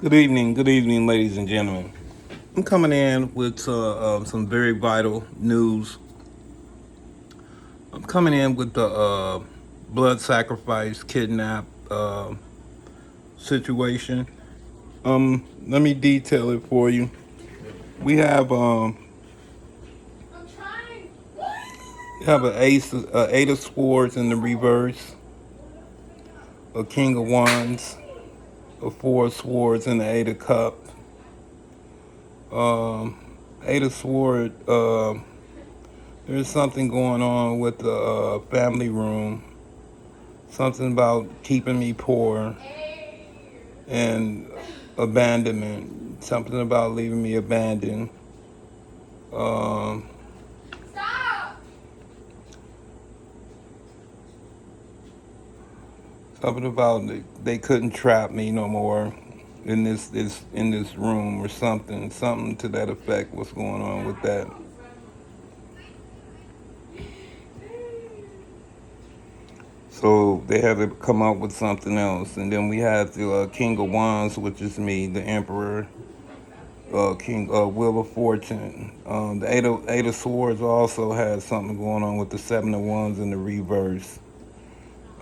Good evening, ladies and gentlemen. I'm coming in with some very vital news. I'm coming in with the blood sacrifice kidnap situation. Let me detail it for you. We have a eight of swords in the reverse, a king of wands, a four of swords, and the eight of cups. Eight of sword. There's something going on with the family room. Something about keeping me poor and abandonment. Something about leaving me abandoned. Um, Something about they couldn't trap me no more in this room or something. Something to that effect. What's going on with that? So they had to come up with something else, and then we had the King of Wands, which is me, the Emperor, King Wheel of Fortune. The Eight of Swords also had something going on with the Seven of Wands in the reverse.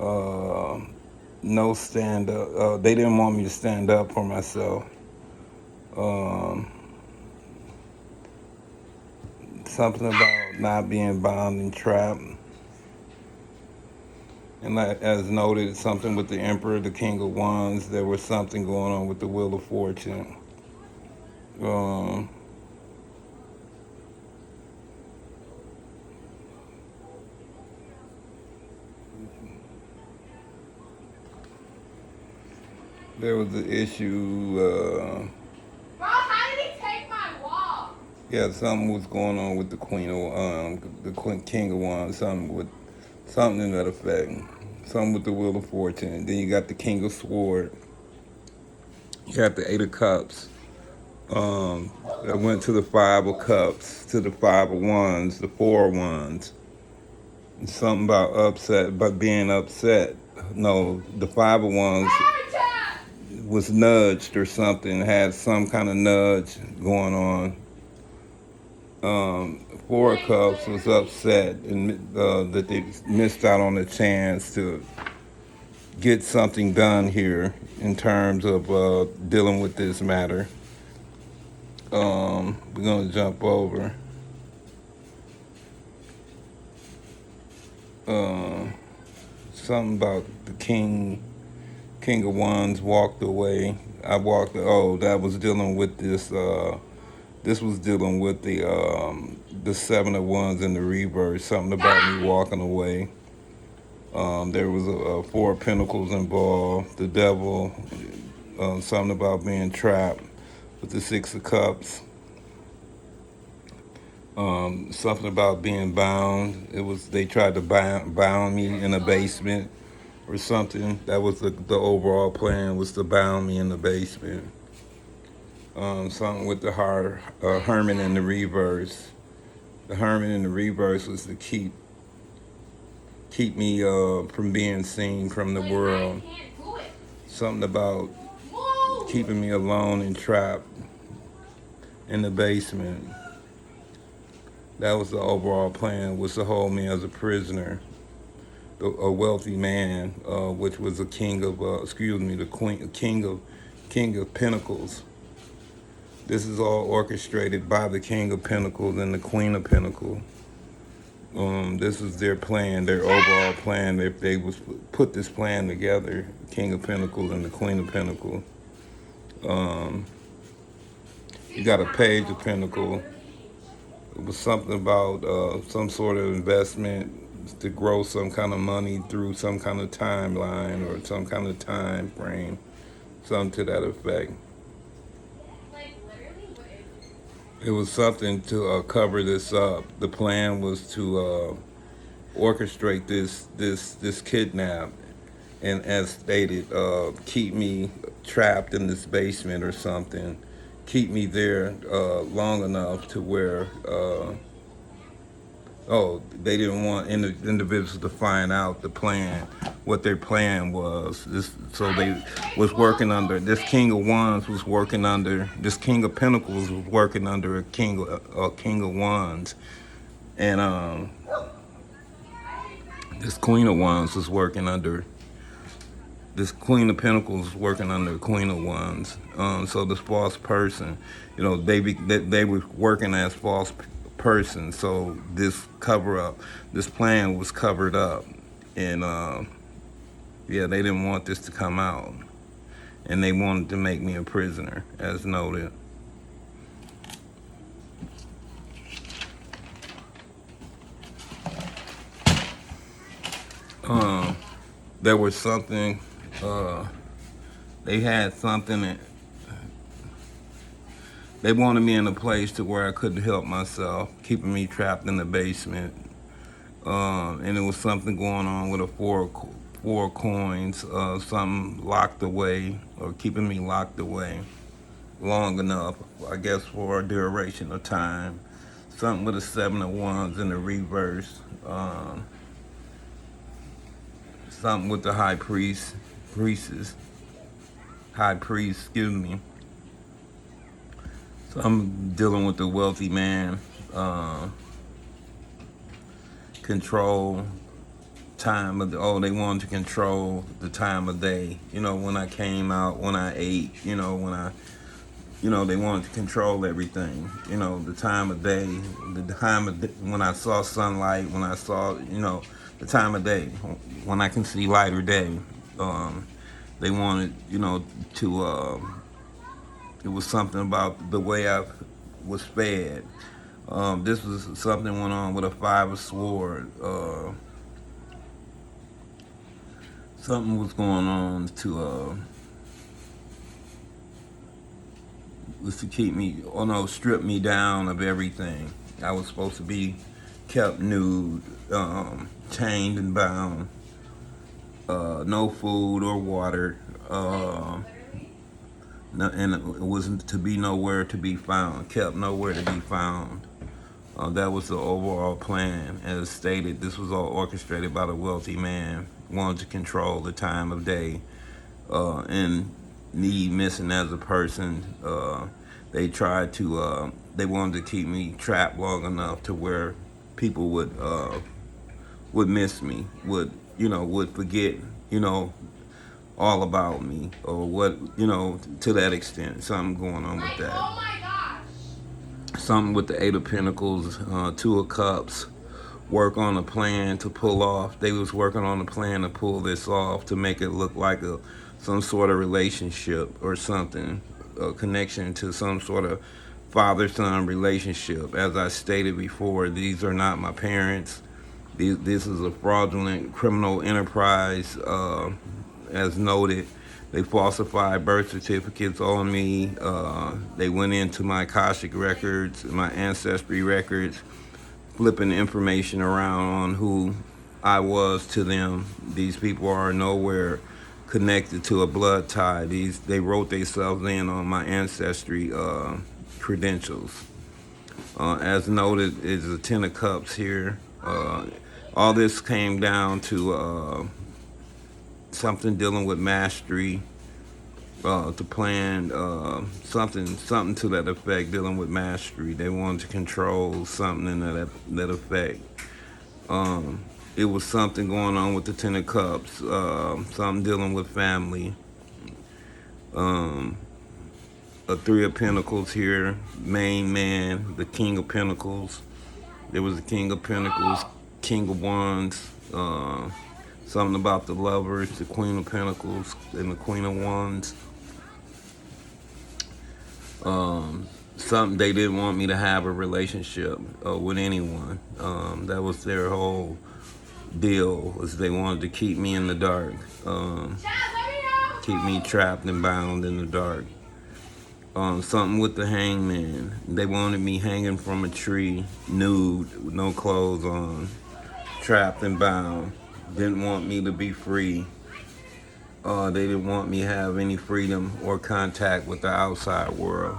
Uh, no stand up. They didn't want me to stand up for myself. Um, Something about not being bound and trapped. And as noted, something with the Emperor, the King of Wands. There was something going on with the Wheel of Fortune. Um, there was the issue. Bro, how did he take my wall? Yeah, something was going on with the King of Wands. Something in that effect. Something with the Wheel of Fortune. Then you got the King of Sword. You got the Eight of Cups. That went to the Five of Cups, to the Five of Wands, the Four of Wands. Something about upset, by being upset. No, the Five of Wands was nudged or something, had some kind of nudge going on. Four of Cups was upset and that they missed out on a chance to get something done here in terms of dealing with this matter. We're gonna jump over. Uh, Something about the King of Wands walked away. I walked. Oh, that was dealing with this. This was dealing with the Seven of Wands in the reverse. Something about me walking away. There was a Four of Pentacles involved. The Devil. Something about being trapped with the Six of Cups. Something about being bound. It was they tried to bound me in a basement or something. That was the overall plan, was to bound me in the basement. Something with the Hermit in the reverse. The Hermit in the reverse was to keep me from being seen from the world. Something about keeping me alone and trapped in the basement. That was the overall plan, was to hold me as a prisoner. A wealthy man, which was a king of, the king of Pentacles. This is all orchestrated by the King of Pentacles and the Queen of Pentacles. This is their plan, their overall plan. They was put this plan together, King of Pentacles and the Queen of Pentacles. Um, you got a Page of Pentacles. It was something about some sort of investment to grow some kind of money through some kind of timeline or some kind of time frame, something to that effect. It was something to cover this up. The plan was to orchestrate this kidnap, and as stated, keep me trapped in this basement or something, keep me there long enough to where Oh, they didn't want individuals to find out the plan, what their plan was. So they was working under this King of Wands was working under this King of Pentacles was working under a King of Wands, and this Queen of Wands was working under this Queen of Pentacles was working under Queen of Wands. So this false person, they were working as false persons. So this cover up, this plan was covered up, and yeah, they didn't want this to come out, and they wanted to make me a prisoner, as noted. There was something. They had something that they wanted me in a place to where I couldn't help myself, keeping me trapped in the basement. And there was something going on with four coins, something locked away or keeping me locked away long enough, I guess, for a duration of time. Something with a 7 of Wands in the reverse. Something with the high priest, excuse me. So I'm dealing with the wealthy man, control time of they wanted to control the time of day. When I came out, when I ate, they wanted to control everything. The time of day, when I saw sunlight, when I saw, the time of day, when I can see light or day. They wanted, to, it was something about the way I was fed. This was something went on with a 5 of Swords. Something was going on was to keep me, strip me down of everything. I was supposed to be kept nude, chained and bound, no food or water, and it wasn't to be nowhere to be found, kept nowhere to be found. That was the overall plan. As stated, this was all orchestrated by the wealthy man, wanted to control the time of day, and me missing as a person. They tried to, they wanted to keep me trapped long enough to where people would miss me, would forget, all about me, or what, to that extent. Something going on with that. Oh my gosh. Something with the 8 of Pentacles, 2 of Cups, work on a plan to pull off. They was working on a plan to pull this off, to make it look like some sort of relationship or something, a connection to some sort of father-son relationship. As I stated before, these are not my parents. This is a fraudulent criminal enterprise, as noted. They falsified birth certificates on me. They went into my Akashic records, my ancestry records, flipping information around on who I was to them. These people are nowhere connected to a blood tie. They wrote themselves in on my ancestry credentials. As noted, is the 10 of Cups here. All this came down to something dealing with mastery, to plan something to that effect, dealing with mastery. They wanted to control something in that effect. It was something going on with the 10 of Cups, something dealing with family. A 3 of Pentacles here, main man, the King of Pentacles. There was the King of Pentacles, King of Wands, something about the lovers, the Queen of Pentacles, and the Queen of Wands. Something they didn't want me to have a relationship with anyone. That was their whole deal, was they wanted to keep me in the dark, keep me trapped and bound in the dark. Something with the hangman. They wanted me hanging from a tree, nude, with no clothes on, trapped and bound. Didn't want me to be free. They didn't want me to have any freedom or contact with the outside world.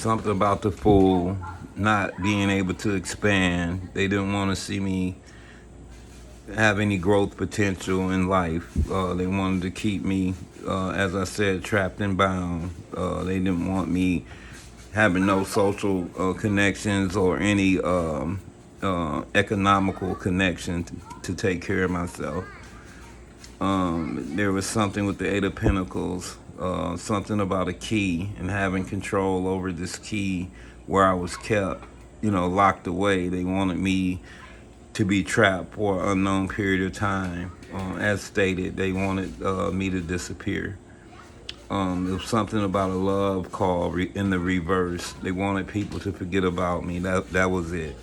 something about the Fool not being able to expand. They didn't want to see me have any growth potential in life. They wanted to keep me, as I said, trapped and bound. They didn't want me having no social connections or any economical connection to take care of myself. There was something with the Eight of Pentacles, something about a key and having control over this key where I was kept, locked away. They wanted me to be trapped for an unknown period of time. As stated, they wanted me to disappear. It was something about a love call in the reverse. They wanted people to forget about me. That was it.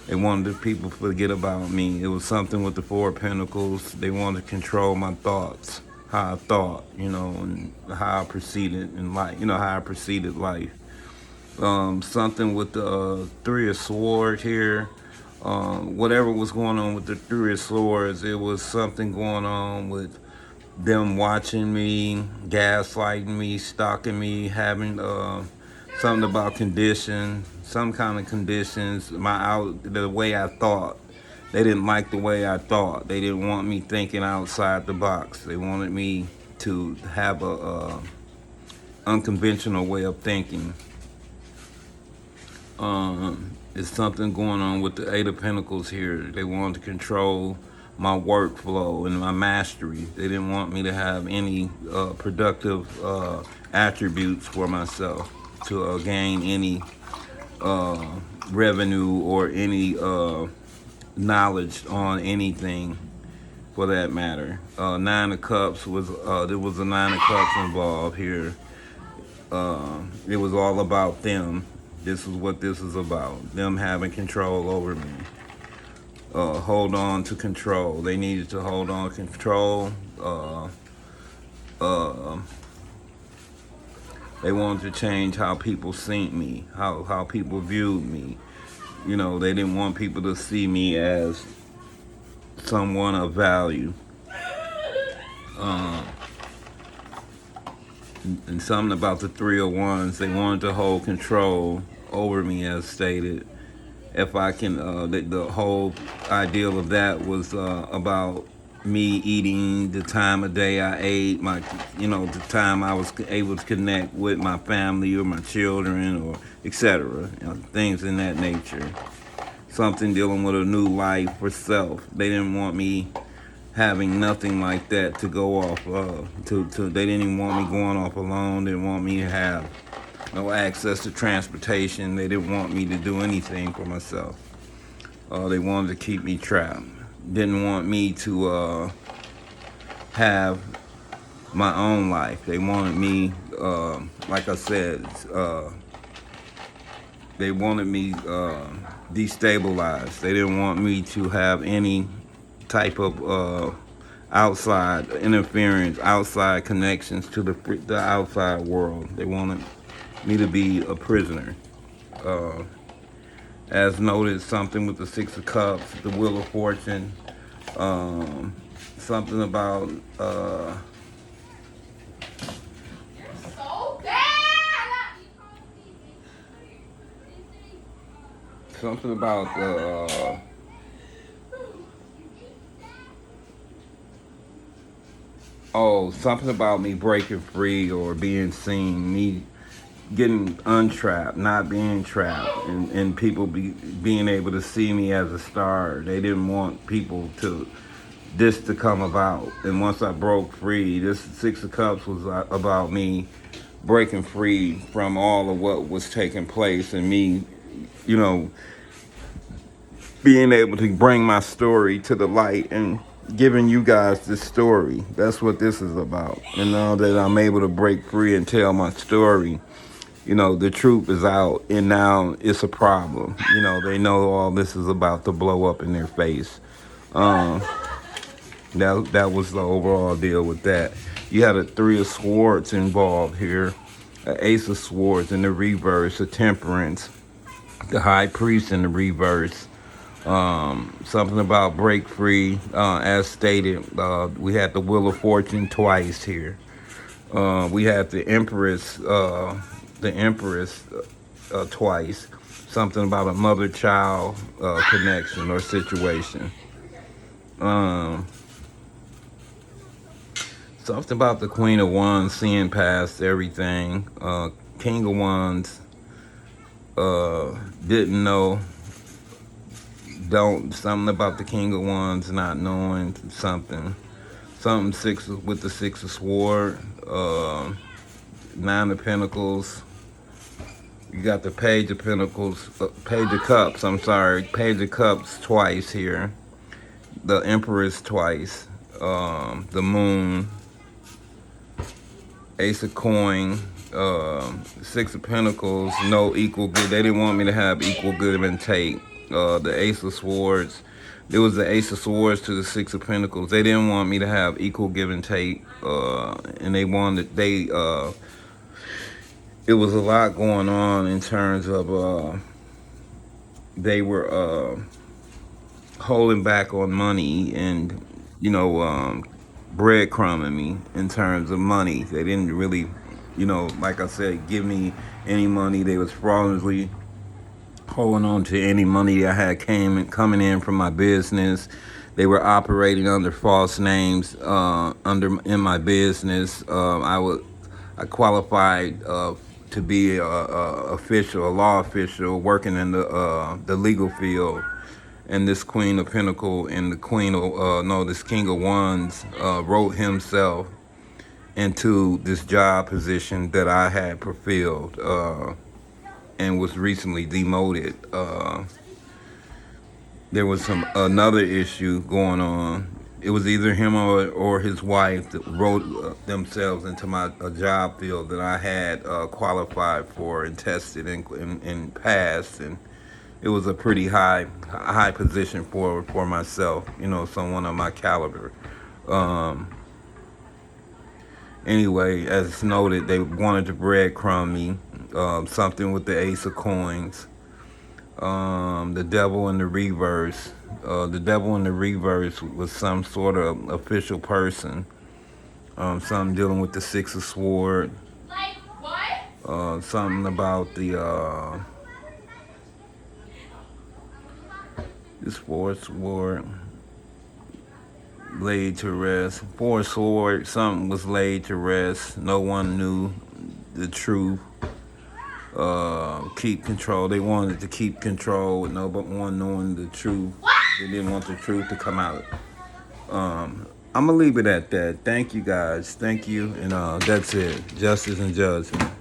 They wanted people to forget about me. It was something with the Four of Pentacles. They wanted to control my thoughts, how I thought, and how I proceeded in life, how I proceeded life. Something with the Three of Swords here. Whatever was going on with the Three of Swords, it was something going on with them watching me, gaslighting me, stalking me, having something about some kind of conditions. The way I thought, they didn't like the way I thought. They didn't want me thinking outside the box. They wanted me to have a unconventional way of thinking. There's something going on with the Eight of Pentacles here. They wanted to control my workflow and my mastery. They didn't want me to have any productive attributes for myself to gain any revenue or any knowledge on anything for that matter. Nine of Cups was there was a Nine of Cups involved here. It was all about them. This is what this is about. Them having control over me. Hold on to control. They needed to hold on to control. They wanted to change how people seen me, how people viewed me. They didn't want people to see me as someone of value. And something about the Three of Wands, they wanted to hold control over me, as stated. If I can, the whole ideal of that was about me eating, the time of day I ate, the time I was able to connect with my family or my children or etc. Things in that nature. Something dealing with a new life for self. They didn't want me having nothing like that to go off of. They didn't even want me going off alone. They didn't want me to have no access to transportation. They didn't want me to do anything for myself. They wanted to keep me trapped. Didn't want me to have my own life. They wanted me, like I said, they wanted me destabilized. They didn't want me to have any type of outside interference, outside connections to the outside world. They wanted me to be a prisoner. As noted, something with the Six of Cups, the Wheel of Fortune, something about So bad. something about something about me breaking free or being seen, me getting untrapped, not being trapped, and people being able to see me as a star. They didn't want people to come about. And once I broke free, this Six of Cups was about me breaking free from all of what was taking place and me, being able to bring my story to the light and giving you guys this story. That's what this is about. And now that I'm able to break free and tell my story, the truth is out, and now it's a problem. They know all this is about to blow up in their face. That was the overall deal with that. You had a Three of Swords involved here, an Ace of Swords in the reverse, a Temperance, the High Priest in the reverse. Something about break free, as stated. We had the Wheel of Fortune twice here. We had the Empress twice. Something about a mother-child connection or situation. Something about the Queen of Wands seeing past everything. King of Wands didn't know. Something about the King of Wands not knowing something. Something with the Six of Swords. Nine of Pentacles. You got the Page of Pentacles, Page of Cups, I'm sorry. Page of Cups twice here. The Empress twice. The Moon. Ace of Coin. Six of Pentacles, no equal good. They didn't want me to have equal give and take. The Ace of Swords. There was the Ace of Swords to the Six of Pentacles. They didn't want me to have equal give and take. And they wanted, it was a lot going on in terms of, they were holding back on money and, breadcrumbing me in terms of money. They didn't really, like I said, give me any money. They was fraudulently holding on to any money I had coming in from my business. They were operating under false names in my business. I qualified to be a law official, working in the legal field. And this Queen of Pentacles and this King of Wands wrote himself into this job position that I had fulfilled and was recently demoted. There was another issue going on. It was either him or his wife that wrote themselves into my job field that I had qualified for and tested and passed, and it was a pretty high position for myself, someone of my caliber. Anyway, as noted, they wanted to breadcrumb me. Something with the Ace of Coins. The Devil in the Reverse. The Devil in the Reverse was some sort of official person. Something dealing with the Six of Swords. Like what? Something about the this Four Sword laid to rest. Four Sword, something was laid to rest. No one knew the truth. Keep control. They wanted to keep control with no one knowing the truth. They didn't want the truth to come out. I'm gonna leave it at that. Thank you guys. Thank you, and that's it. Justice and judgment.